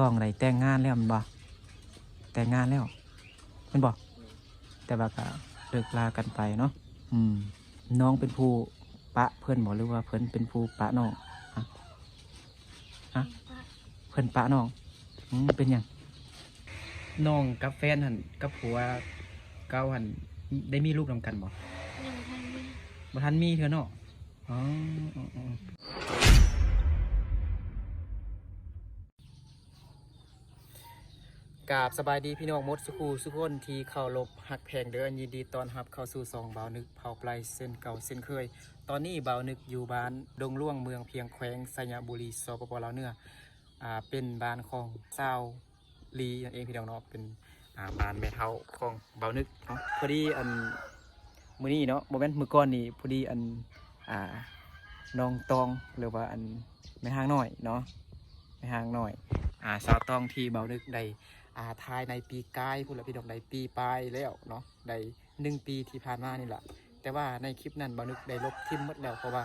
ต้องอะไรแต่งงานแล้วมันบ่แต่งงานแล้วมันบ่แต่ว่าก็เลิกลากันไปเนาะน้องเป็นผู้ปะเพื่อนบอกหรือว่าเพื่อนเป็นผู้ปะน้องฮะเพื่อนปะน้องเป็นยังน้องกับแฟนหันกับผัวเก่าหันได้มีลูกนำกันบ่บ่ทันมีเถอะเนาะอ๋อกราบสบายดีพี่น้องมดสุขูสุขคนที่เข้าลบหักแพงเดินยินดีตอนรับเข้าสู่ซองเบานึกเผาปลายเส้นเก่าเส้นเคยตอนนี้เบานึกอยู่บ้านดงล่วงเมืองเพียงแขวงไสยบุรีสปปลาวเหนือเป็นบ้านของชาวลีนั่นเองพี่น้องเนาะเป็นบ้านแม่เฒ่าของเบานึกเนาะพอดีมื้อนี้เนาะโมเมนต์มื้อก่อนนี่พอดีน้องตองหรือว่าแม่ห้างน้อยเนาะแม่ห้างน้อยสาวตองที่เบานึกได้ทายในปีกายพูดแล้วพี่น้องได้ปีปลายแล้วเนาะได้1 ปีที่ผ่านมานี่แหละแต่ว่าในคลิปนั้นเบานึกได้ลบทิมหมดแล้วเพราะว่า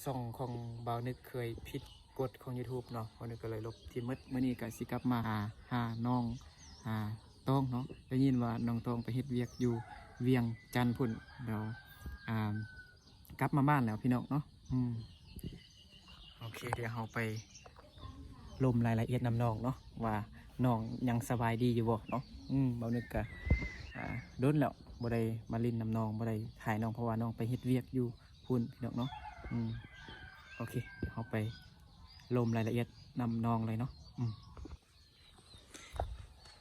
ช่องของเบานึกเคยผิดกฎของ YouTube เนาะเบานึกก็เลยลบทิมหมดมื้อนี้ก็สิกลับมาหาน้องต้องเนาะได้ยินว่าน้องต้องไปเฮ็ดเวียกอยู่เวียงจันทน์พุ่นเรากลับมาบ้านแล้วพี่น้องเนาะโอเคเดี๋ยวเราไปลมรายละเอียดนำน้องเนาะว่าน้องยังสบายดีอยู่บ่เนาะเบานึกกะโดนแล้วบ่ได้มาลินนำน้องบ่ได้ถ่ายน้องเพราะว่าน้องไปเฮ็ดเวียกอยู่พุ่นพี่น้องเนาะโอเคเดี๋ยวเราไปลมรายละเอียดนำน้องเลยเนาะ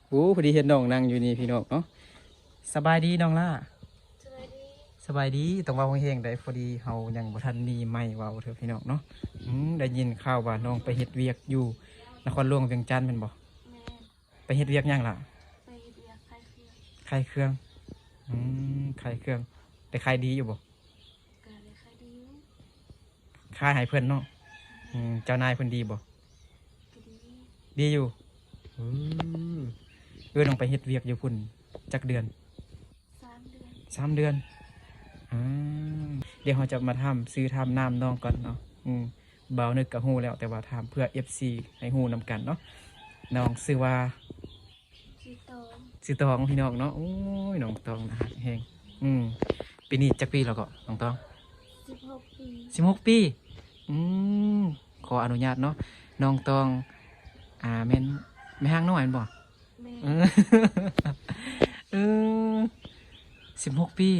โอ้พอดีเห็นน้องนั่งอยู่นี่พี่น้องเนาะสบายดีน้องล่ะสบายดีต้องเว้าเฮงๆได้พอดีเฮายังบ่ทันมีไม้เว้าเถอะพี่น้องเนาะได้ยินข่าวว่าน้องไปเฮ็ดเวียกอยู่นครหลวงเวียงจันทน์แม่นบ่ไปเฮ็ดเวียกยังล่ะไปเฮ็ดเวียกขายเครื่องขายเครื่องได้ขายดีอยู่บ่ก็ได้ขายดีอยู่ขายให้เพิ่นเนาะเจ้านายเพิ่นดีบ่ก็ดีอยู่น้องไปเฮ็ดเวียกอยู่พุ่นจักเดือน3 เดือนเดี๋ยวเราจะมาซื้อทำน้ำน้องก่อนเนาะเบานึกกับฮู้แล้วแต่ว่าทำเพื่อ FC ให้ฮู้นำกันเนาะน้องซื้อว่าซื้อตองพี่น้องเนาะโอ้ยน้องตองนะฮะแฮงปีนี้จักปีแล้วก็น้องตอง16 ปีขออนุญาตเนาะน้องตองแม่นแม่ห้างน้อยแม่นบ่16 ปี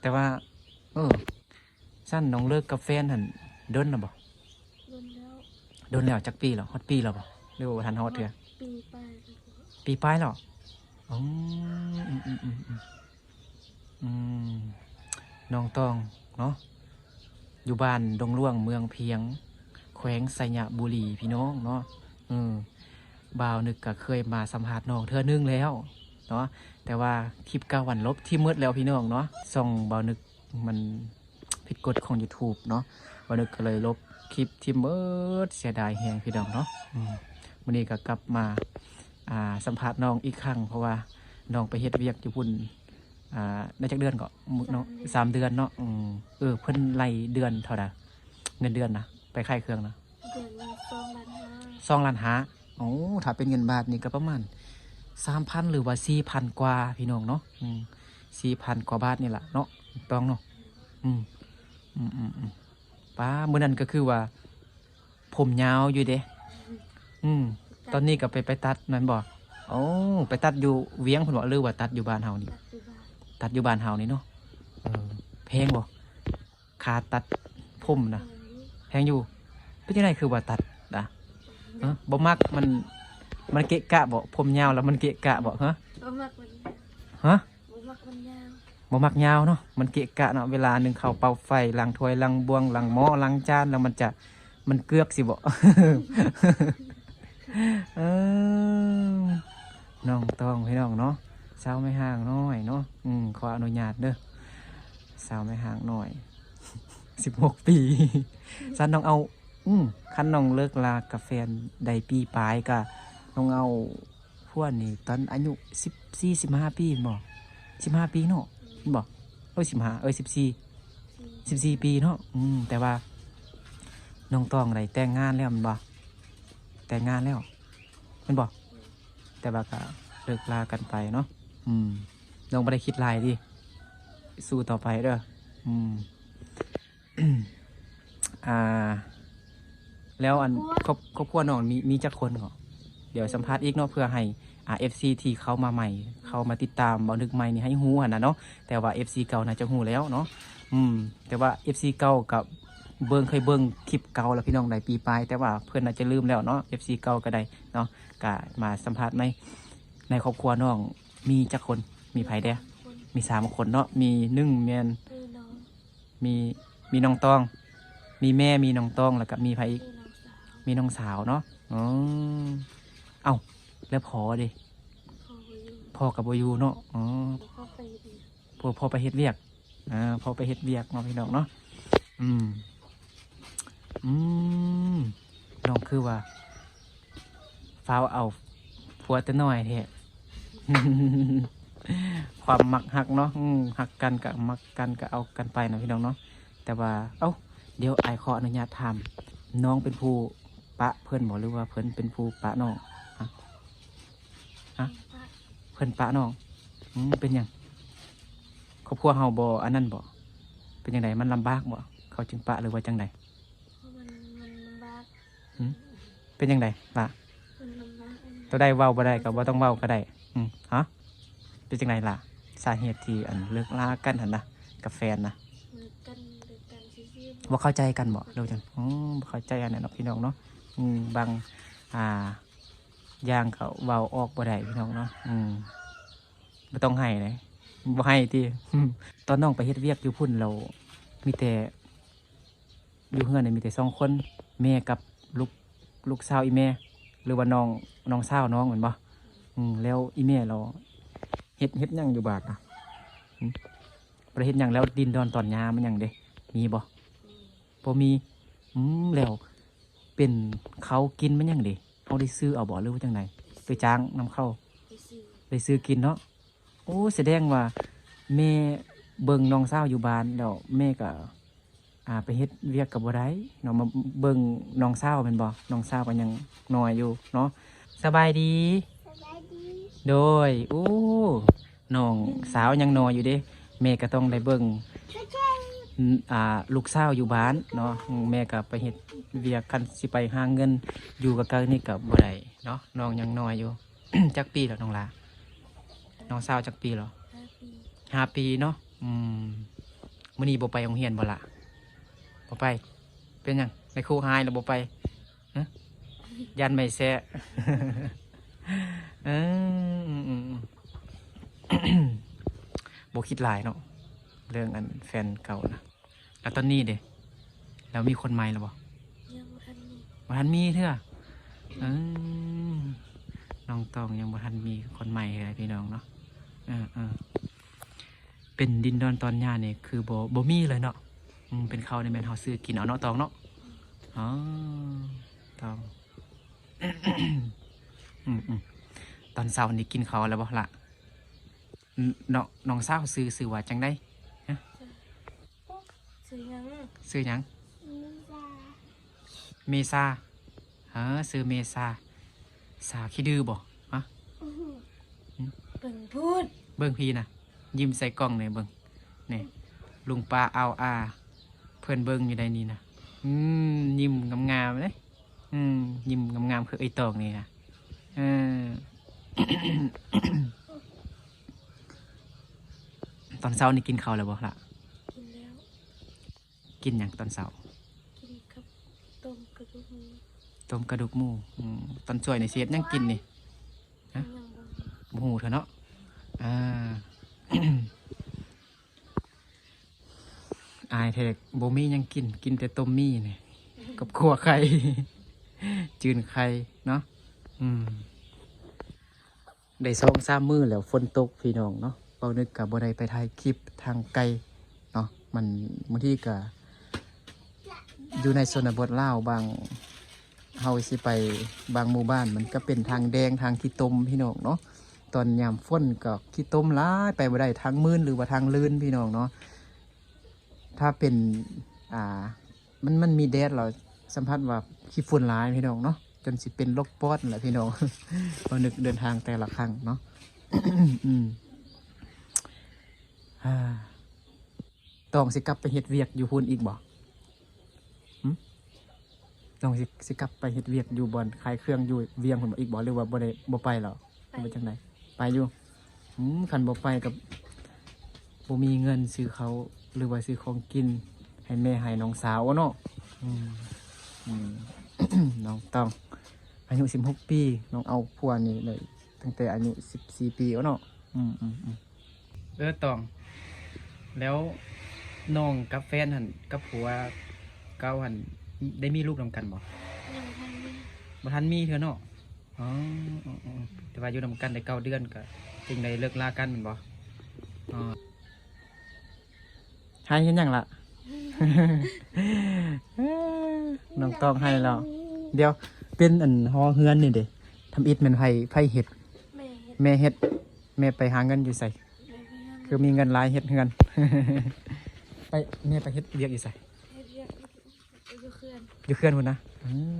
แต่ว่าสั้นน้องเลิกกับแฟนหันโดนนะบ่โดนแล้วจักปีแล้วฮอดปีแล้วบ่หรือว่าทันฮอดเถอะปีปลายแล้วน้องตองเนาะอยู่บ้านดงล่วงเมืองเพียงแขวงไสยบุรีพี่น้องเนาะบ่าวนึกก็เคยมาสัมภาษณ์น้องเทื่อนึงแล้วเนาะแต่ว่าคลิป9 วันลบที่มืดแล้วพี่น้องเนาะส่องบ่าวนึกมันผิดกฎของ YouTube เนาะบ่าวนึกก็เลยลบคลิปที่มืดเสียดายแฮงพี่น้องเนาะวันนี้ก็กลับมาสัมภาษณ์น้องอีกครั้งเพราะว่าน้องไปเฮ็ดเวียกอยู่พุ่นได้จักเดือนก็เนาะ3 เดือนเนาะเพิ่นไล่เดือนเท่าใดเงินเดือนนะไปขายเครื่องนะเดือนละ2 ล้านห้าโอ้ถ้าเป็นเงินบาทนี่ก็ประมาณ 3,000 หรือว่า 4,000 กว่าพี่น้องเนาะ4,000 กว่าบาทนี่แหละเนาะต้องเนาะป้าเมื่อนั้นก็คือว่าผมยาวอยู่เด้ตอนนี้ก็ไปตัดนั่นบ่โอ้ไปตัดอยู่เวียงพุ่นบ่หรือว่าตัดอยู่บ้านเฮานี่ตัดอยู่บ้านเฮานี่เนาะแพงบ่ค่าตัดผมนะแพงอยู่เป็นจังได๋คือว่าตัดนะบ่มักมันเกะกะบ่ผมยาวแล้วมันเกะกะบ่บ่มักมันฮะบ่มักมันยาวบ่มักยาวเนาะมันเกะกะเนาะเวลานึงเข้าเป่าไฟล้างถ้วยล้างบวงล้างหม้อล้างจานแล้วมันเกือกสิบ่น้องตองพี่น้องเนาะสาวไม่ห่างน้อยเนาะขออนุญาตเด้อสาวไม่ห่างน้อย16 ปีซันน้องเอาคันน้องเลิกลากับแฟนได้ปีปลายก็น้องเอาพวกนี่ตอนอายุ14-15 ปีบ่15 ปีเนาะบ่14 ปีเนาะแต่ว่าน้องตองได้แต่งงานแล้วมันบ่แต่งงานแล้ว มันบอกแต่ว่าก็เลิกลากันไปเนาะน้องไม่ได้คิดลายดิสู้ต่อไปเด้ออ่า แล้วอันครอบครัวน้องมีจักคนเหรอเดี๋ยวสัมภาษณ์อีกเนาะเพื่อให้FC ที่เขามาใหม่เขามาติดตามบ่นึกใหม่นี่ให้ฮู้หั่นน่ะเนาะแต่ว่า FC เก่าน่าจะฮู้แล้วเนาะแต่ว่า FC เก่ากับเคยเบิ่งคลิปเก่าแล้วพี่น้องได้ปีปลายแต่ว่าเพิ่นอาจจะลืมแล้วเนาะ FC เก่าก็ได้เนาะก็มาสัมภาษณ์ในครอบครัวน้องมีจักคนมีไผเด้ คน มี3คนเนาะมี1แม่น น้อง มีน้องตองมีแม่มีน้องตองแล้วก็มีไผอีก น้องสาวมีน้องสาวเนาะเอ้าแล้วพอดิ พ่ออยู่พ่อกับโบอยูเนาะพ่อไปดี พ่อไปเฮ็ดเวียกพ่อไปเฮ็ดเวียกเนาะพี่น้องเนาะน้องคือว่าฟ้าวเอาผัวแต่น้อยแท้ ความมักหักเนาะหักกันกับมักกันกับเอากันไปนะพี่น้องเนาะแต่ว่าเดี๋ยวไอขออนุญาตถามน้องเป็นผู้ปะเพื่อนบอกหรือว่าเพื่อนเป็นผู้ปะน้องฮะ ป้า เพื่อนปะน้องเป็นหยังครอบครัวเฮาบ่อันนั้นบ่เป็นยังไงมันลำบากบ่เขาจึงปะหรือว่าจังได เพราะมันลำบาก เป็นยังไงล่ะ มันลำบาก ตัวได้เว้าบ่ได้ก็บ่ต้องเว้าก็ได้ฮะเป็นจังไดล่ะสาเหตุที่อันเลิกลากันหั่นนะกับแฟนนะ กันซื่อ บ่เข้าใจกันบ่เร็วจังบ่เข้าใจกันเนาะพี่น้องเนาะบางอย่างเขาเว้าออกบ่ได้พี่น้องเนาะบ่ต้องให้เลยบ่ให้ติ ตอนน้องไปเฮ็ดเวียกอยู่พุ่นเรามีแต่อยู่เฮือนนี่มีแต่2คนแม่กับลูกสาวอีแม่หรือว่าน้องสาวน้องเหมือนบ่แล้วอีแม่เราเฮ็ดหยังอยู่บาดน่ะบ่ได้เฮ็ดหยังแล้วดินดอนตอนยามันหยังเด้มีบ่บ่มีแล้วเป็นเขากินมันหยังเด้เอาได้ซื้อเอาบ่หรือว่าจังไดไปจ้างนำเข้า ไปซื้อ ได้ซื้อกินเนาะโอ้แสดงว่าแม่เบิ่งน้องสาวอยู่บ้านแล้วแม่ก็ไปเฮ็ดเวียกกับบ่ได้เนาะมาเบิ่งน้องสาวแม่นบ่น้องสาวก็ยังน้อยอยู่เนาะสบายดี สบายดี โดยโอ้น้องสาวยังน้อยอยู่เด้แม่ก็ต้องได้เบิ่งลูกสาวอยู่บ้านเนาะแม่ก็ไปเฮ็ดเวียกคันสิไปหาเงินอยู่กับกันนี่ก็บ่ได้เนาะน้องยังน้อยอยู่ จักปีแล้วน้องลาน้องสาวจักปีเหรอ 5 ปี 5 ปีเนาะมื้อนี้บ่ไปโรงเรียนบ่ล่ะบ่ไป เป็นหยังในครูหายแล้วบ่ไปฮะยันไม่แซะ บ่คิดหลายเนาะเรื่องอันแฟนเก่านะแล้วตอนนี้เด้แล้วมีคนใหม่แล้วบ่ ยังบ่ทันมี บ่ทันมีเถอะน้องตองยังบ่ทันมีคนใหม่เลยพี่น้องเนาะเป็นดินดอนตอนหญ้านี่คือบ่มีเลยเนาะเป็นข้าวในแม่นเฮาซื้อกินเอาเนาะตองเนาะอ๋อตอง ตอนเช้านี่กินข้าวแล้วบ่ล่ะน้องสาวซื้อว่าจังได๋ ซื้อยัง ซื้อหยังเมษาซื้อเมษาสาวขี้ดื้อบ่ฮะ เบิ่งพูด เบิ่งพี่นะยิ้มใส่กล้องนี่เบิ่งนี่ลุงป้าเอาเพิ่นเบิ่งอยู่ในนี้นะยิ้มงามๆเลยยิ้มงามๆคือไอ้ตองนี่นะตอนเช้านี่กินข้าวแล้วบ่ล่ะ กินแล้ว กินหยังตอนเช้า กินกับต้มกระดูกหมู ต้มกระดูกหมูตอนช่วยในเสียดยังกินนี่ ยังบ่มี หมูเถอะเนาะอายเทกโบมี่ยังกินแต่ต้มมี่นี่กับขัวไข่ จืนไข่เนาะได้2-3 มื้อแล้วฝนตกพี่น้องเนาะเบานึกกับบ่ได้ไปถ่ายคลิปทางไกลเนาะมันบางทีก็อยู่ในชนบทลาวบางเฮาสิไปบางหมู่บ้านมันก็เป็นทางแดงทางขี้ตมพี่น้องเนาะตอนยามฝนก็ขี้ตมหลายไปบ่ได้ทางมืนหรือว่าทางลื่นพี่น้องเนาะถ้าเป็นมันมีแดดเราสัมผัสว่าขี้ฝุ่นหลายพี่น้องเนาะ จนสิเป็นโรคปอดแหละพี่น้อง บ่นึกเดินทางแต่ละครั้งเนาะ อืมอ่าต้องสิกลับไปเฮ็ดเวียกอยู่พุ่นอีกบ่หึต้องสิกลับไปเฮ็ดเวียกอยู่บ่อนขายเครื่องอยู่เวียงพุ่นบ่อีกบ่หรือว่าบ่ได้บ่ไปแล้วหรือว่าจังไดไปอยู่คันบ่ไปกับบ่มีเงินซื้อเขาวหรือว่าซื้อของกินให้แม่ให้น้องสาวเนาะอืมอืม น้องต้องอายุ16 ปีน้องเอาผัวนี่เลยตั้งแต่อายุ14 ปีเนาะตองแล้วน้องกับแฟนหันกับผัวเก่าหันได้มีลูกนำกันบ่ ยังทันมี บ่ทันมีเถอะเนาะอ๋อแต่ว่าอยู่นำกันได้9 เดือนก็จึงได้เลิกลากันแม่นบ่อ๋อให้เห็นหยังล่ะ น้องต้องให้แล้วเดี๋ยวเป็นอันฮอเฮือนนี่เด้ทำอิฐแม่นไผเฮ็ด แม่เฮ็ด แม่ไปหาเงินอยู่ไส แม่ไปหา คือมีเงินหลายเฮ็ดเฮือน ไปแม่ไปเฮ็ดเวียกอยู่ไส เฮ็ดเรียกอยู่เขื่อน อยู่เฮือนพุ่นนะ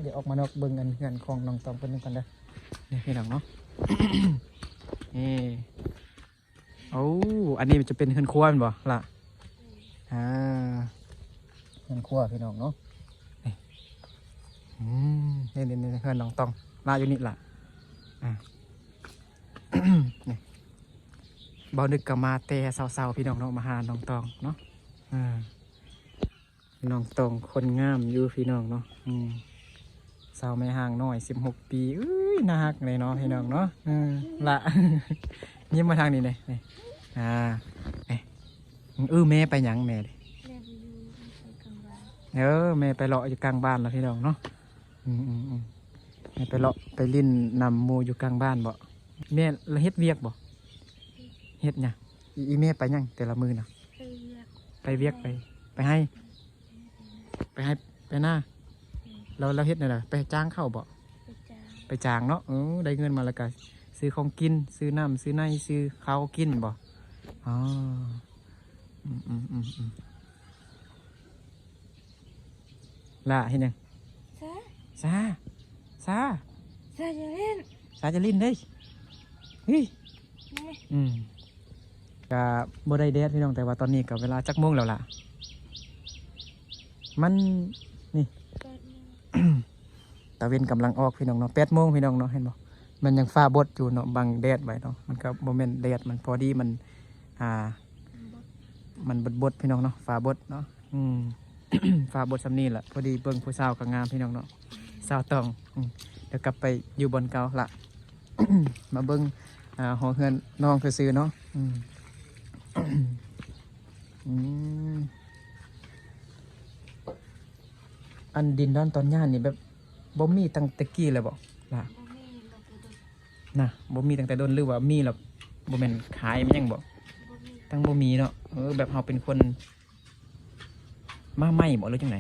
เดี๋ยวออกมานอกเบิ่งอันเฮือนของน้องตองเพิ่นนึงก่อนเด้อนี่พี่น้องเนาะ นี่โอ้อันนี้มันจะเป็นเฮือนครัวแม่นบ่ล่ะอ่าเฮือนครัวพี่น้องเนาะนี่นี่เฮือนน้องตองลาอยู่นี่ล่ะอ่า นี่บ่นึกก็มาแต่เช้าๆพี่น้องเนาะมาหาน้องตองเนาะน้องตองคนงามอยู่พี่น้องเนาะสาวไม่ห่างน้อย16 ปีเอ้ยน่ารักเลยเนาะพี่น้องเนาะละ ยิ้มมาทางนี้เลยนี่แม่ไปหยังแม่ดิ แม่ไปอยู่ใส่กลางบ้าน แม่ไปเลาะอยู่กลางบ้านแล้วพี่น้องเนาะแม่ไปเลาะไปลิ้นนำหมูอยู่กลางบ้านบ่แม่แล้วเฮ็ดเวียกบ่เฮ็ดหยังอีแม่ไปหยังแต่ละมื้อน่ะ ไปเรียก ไปเวียกไปให้ไปหน้าเราเฮ็ดนี่แหละไปจ้างเข้าบ่ ไปจ้าง ไปจ้างเนาะได้เงินมาแล้วก็ซื้อของกินซื้อน้ำซื้อในซื้อข้าวกินบ่อ๋อล่ะเห็นยัง ซะ ซา ซะอย่าเล่น ซาจะลิ้นได้เฮ้ย แม่ ก็บ่ได้แดดพี่น้องแต่ว่าตอนนี้ก็เวลาจักโมงแล้วล่ะมันนี่ เปิดมือ ตะเวนกำลังออกพี่น้องเนาะ8 โมงพี่น้องเนาะเห็นบ่มันยังฟ้าบดอยู่เนาะบังแดดไว้เนาะมันก็บ่แม่นแดดมันพอดีมันมันบดพี่น้องเนาะฟ้าบดเนาะฟ้าบดซำนี้แหละพอดีเบิ่งผู้สาวก็งามพี่น้องเนาะสาวต้องเดี๋ยวกลับไปอยู่บนเก่าละ มาเบิ่งหอเฮือนน้องซื่อๆเนาะอันดินดอนตอนย่านนี่แบบบ่มีตั้งแต่กี้เลยบ่ล่ะ บ่มีแล้วก็ดึก นะบ่มีตั้งแต่โดนหรือว่ามีแล้วบ่แม่นขายมันยังบ่ บ่มี ตั้งบ่มีเนาะแบบเฮาเป็นคนมาใหม่บ่หรือจังได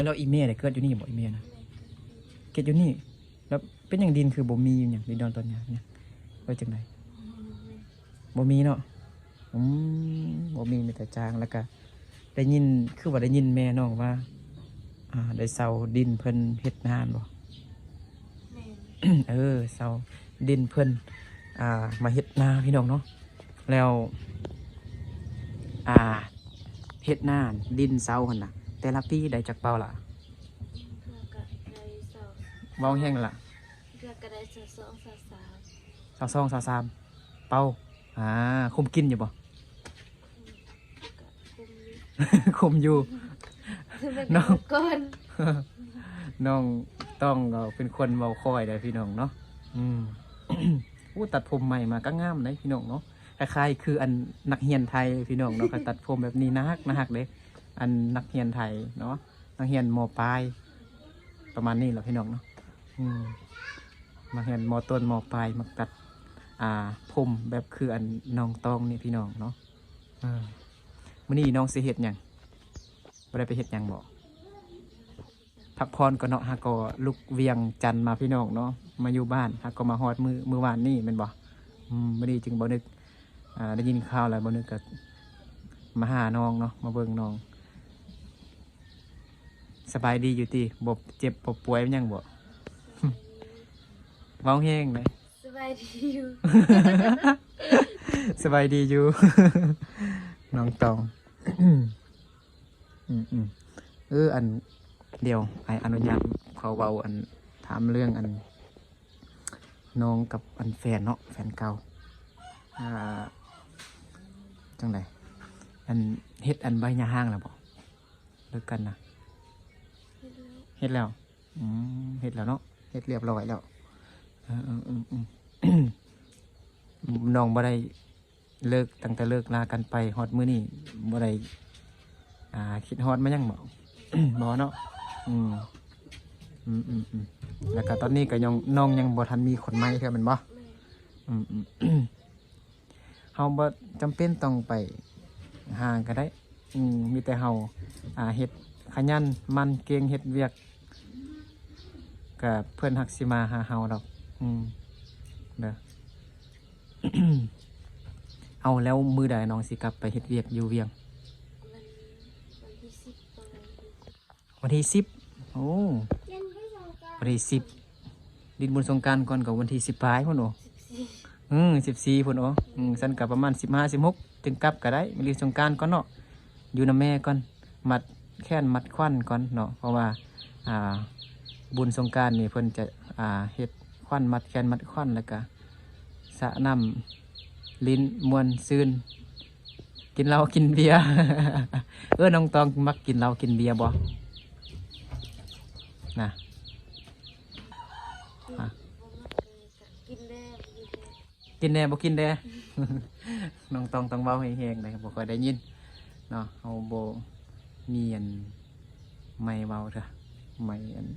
แล้วอีเมลเนี่ยเกิดอยู่นี่บ่อีเมลนะ แม่ เกิดอยู่นี่แล้วเป็นหยังดินคือบ่มีหยังดินดอนตอนย่านเนี่ยจังไดบ่มีเนาะบ่มีแต่จางแล้วก็ได้ยินคือว่าได้ยินแม่น้องว่าได้เซาดินเพิ่นเฮ็ดนานบ่ แม่ เซาดินเพิ่นมาเฮ็ดนาพี่น้องเนาะแล้วเฮ็ดนาดินเซาหั่นน่ะแต่ละปีได้จักเป่าล่ะ เพื่อก็ได้เสา เว้าแห้งล่ะ เพื่อก็ได้เสาสองเสาสาม 22 23เป่าคุมกินอยู่บ่ ก็คุมอยู่ คุมอยู่ คือเป็น น้อง ก่อน น้องต้องก็เป็นคนเว้าค่อยได้พี่น้องเนาะตัดผมใหม่มาก็งามเลยพี่น้องเนาะคล้ายๆคืออันนักเรียนไทยพี่น้องเนาะก็ตัดผมแบบนี้นะฮักเลยอันนักเรียนไทยเนาะนักเรียนม.ปลายประมาณนี้แหละพี่น้องเนาะมาเรียนม.ต้นม.ปลายมาตัดผมแบบคืออันน้องตองนี่พี่น้องเนาะมื้อนี้น้องสิเฮ็ดหยังบ่ได้ไปเฮ็ดหยังบ่พักผ่อนก็เนาะฮะก็ลุกเวียงจันทน์มาพี่น้องเนาะมาอยู่บ้านฮะก็มาฮอดมื้อวานนี่แม่นบ่มื้อนี้จึงบ่นึกได้ยินข่าวแล้วบ่นึกก็มาหาน้องเนาะมาเบิ่งน้องสบายดีอยู่ติบ่เจ็บบ่ป่วยมันหยังบ่ ส เว้าแห้งเลย สบายดีอยู่ สบายดีอยู่ น้องตอง อืมอันเดียวไออนุญาตเขาเบาอันถามเรื่องอันน้องกับอันแฟนเนาะแฟนเก่าจังไดอันเฮ็ดอันใบหญ้าห้างแล้วบ่เลิกกันนะเฮ็ดแล้วเฮ็ดแล้วเนาะเฮ็ดเรียบร้อยแล้วน้องบ่ได้เลิกตั้งแต่เลิกลากันไปฮอดมื้อนี้บ่ได้คิดฮอดมายังบ่ บ่เนาะแล้วก็ตอนนี้ก็ยังน้องยังบ่ทันมีคนใหม่คือแม่นบ่เฮาบ่จำเป็นต้องไปห่างก็ได้มีแต่เฮาเฮ็ดขยันมันเก่งเฮ็ดเวียกก็เพิ่นฮักสิมาหาเฮาดอกเด้อ เอาแล้วมื้อใดน้องสิกลับไปเฮ็ดเวียกอยู่เวียงวันที่10โอ้วันที่10ดินบุญสงกรานต์ก่อนกับวันที่10ปลายพุ่นโอ้14พุ่นโอ้ซั่นก็ประมาณ15 16จึงกลับก็ได้มาเล่นสงกรานต์ก่อนเนาะอยู่นำแม่ก่อนมัดแค้นมัดควันก่อนเนาะเพราะว่าบุญสงกรานต์นี่เพิ่นจะเฮ็ดควันมัดแค้นมัดควันแล้วก็สระน้ำลิ้นมวนซืนกินเหล้ากินเบียร์ น้องตองมักกินเหล้ากินเบียร์บ่นะกินแน่บ่กินแน่ น้องตองต้องเว้าให้แห้งเลยบ่ค่อยได้ยินเนาะเฮาบ่มีอันไม่เว้าเด้อไม่อัน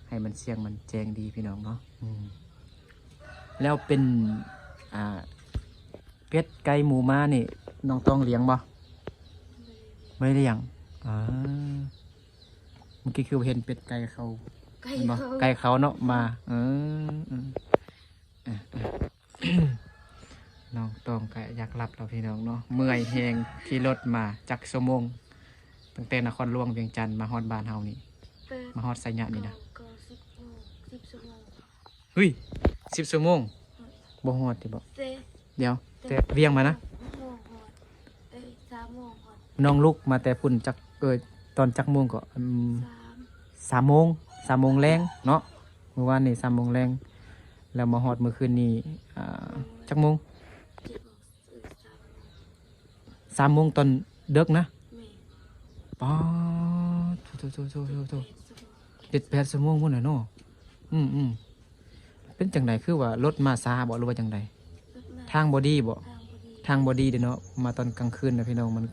ให้มันเสียงมันแจ้งดีพี่น้องเนาะแล้วเป็นเป็ดไก่หมูม้านี่น้องต้องเลี้ยงบ่ไม่เลี้ยงเมื่อกี้คือเห็นเป็ดไก่เขาบ่ไก่เขาเนาะมาน้องต้องก็อยากรับเราพี่น้องเนาะเมื่อยแหงขี่รถมาจักชั่วโมงตั้งแต่นครหลวงเวียงจันทน์มาฮอดบ้านเฮานี่มาฮอดไสยะนี่นะเฮ้ย10 ชั่วโมงบ่ฮอดติบ่เดี๋ยวแต่เวียงมานะน้องลุกมาแต่พุ่นจักตอนจักโมงก็3 โมง3 โมงแรงเนาะเมื่อวานนี่3 โมงแรงแล้วมาฮอดเมื่อคืนนี้จักโมง3 โมงตอนเดึกนะป๊าโถ7-8 ชั่วโมงพุ่นน่ะเนาะเป็นจังไดคือว่ารถมาช้าบ่หรือว่าจังไดทางบ่ดีบ่ทางบ่ดีเด้อเนาะมาตอนกลางคืนนะพี่น้องมัน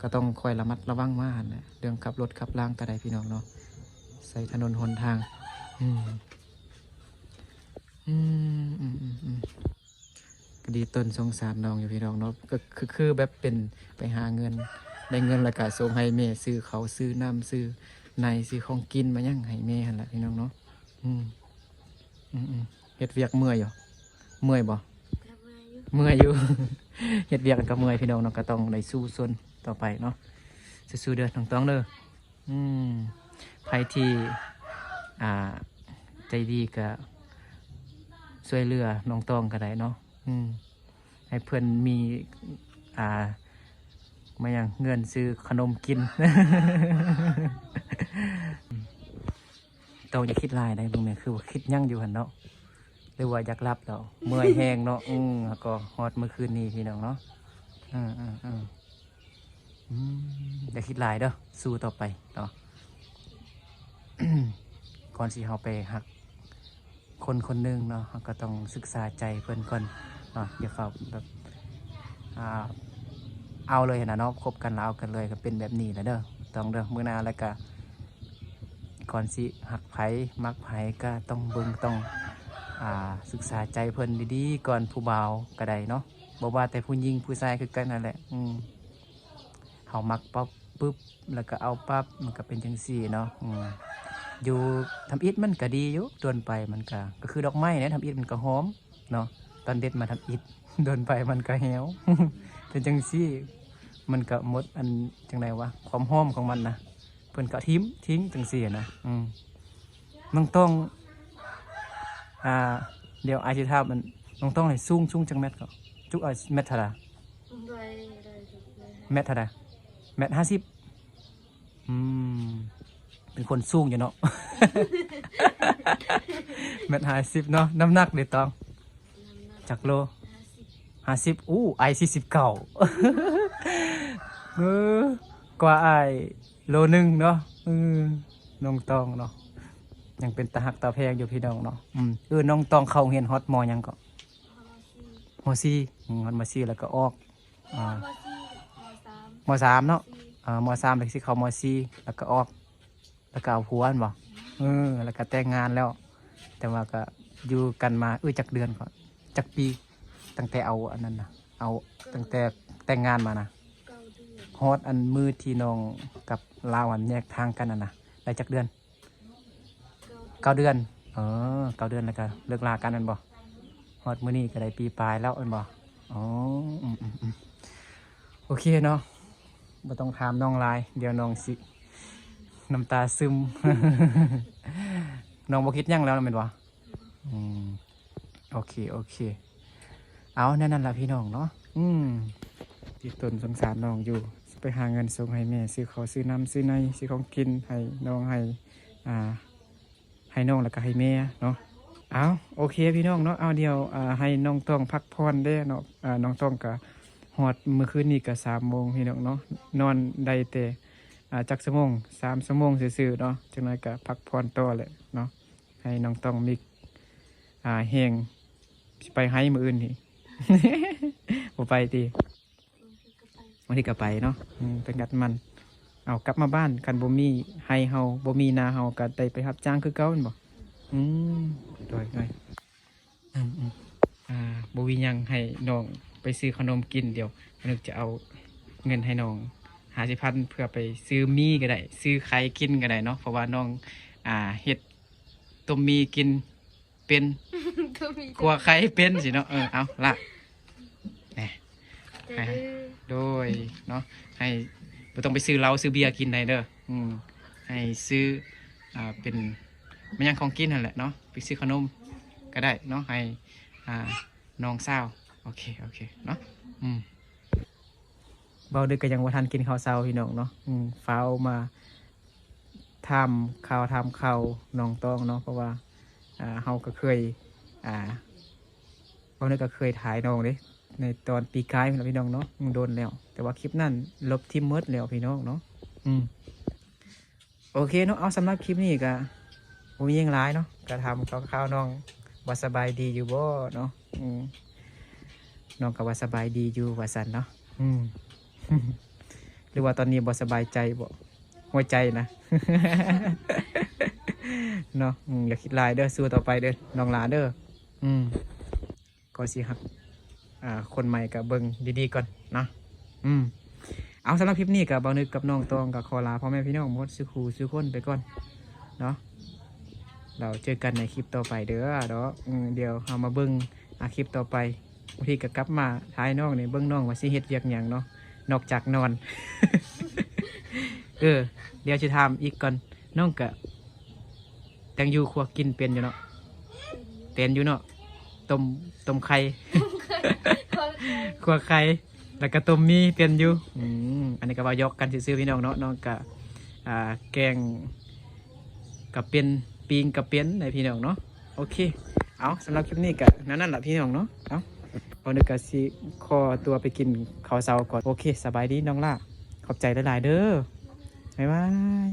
ก็ต้องคอยระมัดระวังมาหั่นน่ะเรื่องขับรถขับล่างแต่ใดพี่น้องเนาะใส่ถนนหนทางก็ดีต้นสงสารน้องอยู่พี่น้องเนาะก็คือแบบเป็นไปหาเงินได้เงินแล้วก็ส่งให้แม่ซื้อเขาวซื้อน้ำซื้อในซื้อของกินมายังให้แม่หั่นล่ะพี่น้องเนาะเฮ็ดเวียกเมื่อยอยู่เมื่อยบ่เมื่อยอยู่ เฮ็ดเวียกก็เมื่อยพี่น้องเนาะก็ต้องได้สู้ซนต่อไปเนาะสู้ๆเด้อน้องต้องเด้อใครที่ใจดีก็ช่วยเหลือน้องต้องก็ได้เนาะให้เพื่อนมีมาอย่างเงินซื้อขนมกิน ต้องอย่าคิดลายได้บ่แม่คือว่าคิดยั่งอยู่หั่นเนาะหรือว่าอยากรับดอกเมื่อยแห้งเนาะแล้วก็ฮอดเมื่อคืนนี้พี่น้องเนาะอย่าคิดลายเด้อสู้ต่อไปเนาะ ก่อนสิเฮาไปหักคนหนึงเนาะก็ต้องศึกษาใจเพิ่นก่อนเนาะอย่าฝากแบบเอาเลยนะเนาะคบกันแล้วเอากันเลยก็เป็นแบบนี้แหละเด้อต้องเด้อมื้อหน้าแล้วก็ก่อนสิหักไผมักไผก็ต้องเบิ่งต้องศึกษาใจเพิ่นดีๆก่อนผู้บ่าวก็ได้เนาะบ่ว่าแต่ผู้หญิงผู้ชายคือกันนั่นแหละเฮามักปั๊บปึ๊บแล้วก็เอาปั๊บมันก็เป็นจังซี่เนาะอยู่ทำอิฐมันก็ดีอยู่โดนไปมันก็คือดอกไม้เนี่ยทำอิฐมันก็หอมเนาะตอนเด็ดมาทำอิฐ โดนไปมันก็เหี่ยว เป็นจังซี่มันก็หมดอันจังไดวะความหอมของมันนะเพิ่นก็ทิ้งจังซี่นะมันต้อง เดี๋ยวอาจจะถามมันน้องต้องเลยสูงจังแมทก็จุกเมตรเท่าไหร่ ได้ถูกเลย เมตรเท่าไหร่เมตร50เป็นคนสูงอยู่เนาะ เมตร50เนาะน้ำหนักเด็ดตองจักโล50ไอ49กว่าไอโลนึงเนาะน้องตองเนาะยังเป็นตาหักตาแพงอยู่พี่น้องเนาะน้องตองเข้าเรียนฮอตมอยังก็มอซี่ฮอตมอซี่แล้วก็ออกม.3เนาะม.3แล้วสิเข้าม.4แล้วก็ออกแล้วก็เอาผัวนั่นบ่แล้วก็แต่งงานแล้ว แต่ว่าก็อยู่กันมาจักเดือนก่อนจักปีตั้งแต่เอาอันนั้นนะเอาตั้งแต่แต่งงานมานะฮอดอันมือที่น้องกับลาวอันแยกทางกันนะได้จักเดือน9 เดือน9 เดือนแล้วก็เลิกลากันนั่นบ่ฮอดมื้อนี้ก็ได้ปีปลายแล้วอันบ่โอเคเนาะบ่ต้องถามน้องหลายเดี๋ยวน้องสิน้ำตาซึม น้องบ่คิดหยังแล้วแม่นบ่โอเคเอานั่นล่ะพี่น้องเนาะที่ตนสงสารน้องอยู่ไปหาเงินส่งให้แม่ซื้อข้าวซื้อน้ำซื้อในซื้อของกินให้น้องให้น้องแล้วก็ให้แม่เนาะเอาโอเคพี่น้องเนาะเอาเดียวให้น้องต้องพักผ่อนได้เนาะน้องต้องก็ฮอดเมื่อคืนนี้ก็3 โมงพี่น้องเนาะนอนได้แต่จักชั่วโมง3 ชั่วโมงซื่อๆเนาะจังนั้นก็พักผ่อนต่อแหละเนาะให้น้องต้องมีแห้งสิไปให้มื้ออื่นนี่ บ่ไปติวันนี้ก็ไปเนาะไปงัดมันเอากลับมาบ้านกันบ่มีให้เฮาบ่มีนาเฮาก็ได้ไปรับจ้างคือเก่าแม่นบ่โดยบ่มีหยังให้น้องไปซื้อขนมกินเดี๋ยวนึกจะเอาเงินให้น้อง50,000เพื่อไปซื้อมีก็ได้ซื้อไข่กินก็ได้เนาะเพราะว่าน้องเฮ็ดต้มมีกินเป็นกลัวไข่เป็นสิเนาะเอาละโดยเนาะให้บ่ต้องไปซื้อเหล้าซื้อเบียร์กินได้เด้อให้ซื้อเป็นมันยังของกินนั่นแหละเนาะไปซื้อขนมก็ได้เนาะให้น้องสาวโอเคเนาะเบาดึกก็ยังว่าทันกินข้าวเช้าพี่น้องเนาะฟ้าวมาทำข้าวน้องต้องเนาะเพราะว่าเฮาก็เคยเบาดึกก็เคยถ่ายน้องเด้ในตอนปีกายพี่น้องเนาะโดนแล้วแต่ว่าคลิปนั้นลบทิมเมิดแล้วพี่น้องเนาะโอเคเนาะเอาสำหรับคลิปนี้ก็บ่มีหยังหลายเนาะก็ทำข้าวน้องว่าสบายดีอยู่บ่เนาะน้องก็ว่าสบายดีอยู่ว่าซั่นเนาะหรือว่าตอนนี้บ่สบายใจบ่หัวใจนะ เนาะอย่าคิดลายเด้อสู้ต่อไปเด้อน้องหลาเด้อก็สิฮักคนใหม่กับเบิ่งดีๆก่อนนะเอาสำหรับคลิปนี้กับเบานึกกับน้องตองกับขอลาพ่อแม่พี่น้องหมดสุขูสุขคนไปก่อนเนาะเราเจอกันในคลิปต่อไปเด้อเนาะเดี๋ยวเอามาเบิ่งคลิปต่อไปบางทีก็กลับมาท้ายน้องเนี่ยเบิ่งน้องว่าสิเฮ็ดเวียกหยังเนาะนอกจากนอน เดี๋ยวจะทำอีกก่อนน้องกะแตงยูครัวกินเป็นอยู่เนาะเป็นอยู่เนาะต้มไข่ ครัวไข่แล้วก็ต้มมีเป็นอยู่อันนี้ก็ว่ายกกันซื้อพี่น้องเนาะน้องกะแกงกับเป็นปิงกับเป็นในพี่น้องเนาะโอเคเอาสำหรับคลิปนี้กะนั่นแหละพี่น้องเนาะเอาเอานึกกะสิขอตัวไปกินข้าวเช้าก่อนโอเคสบายดีน้องล่ะขอบใจหลายๆเด้อบ๊ายบาย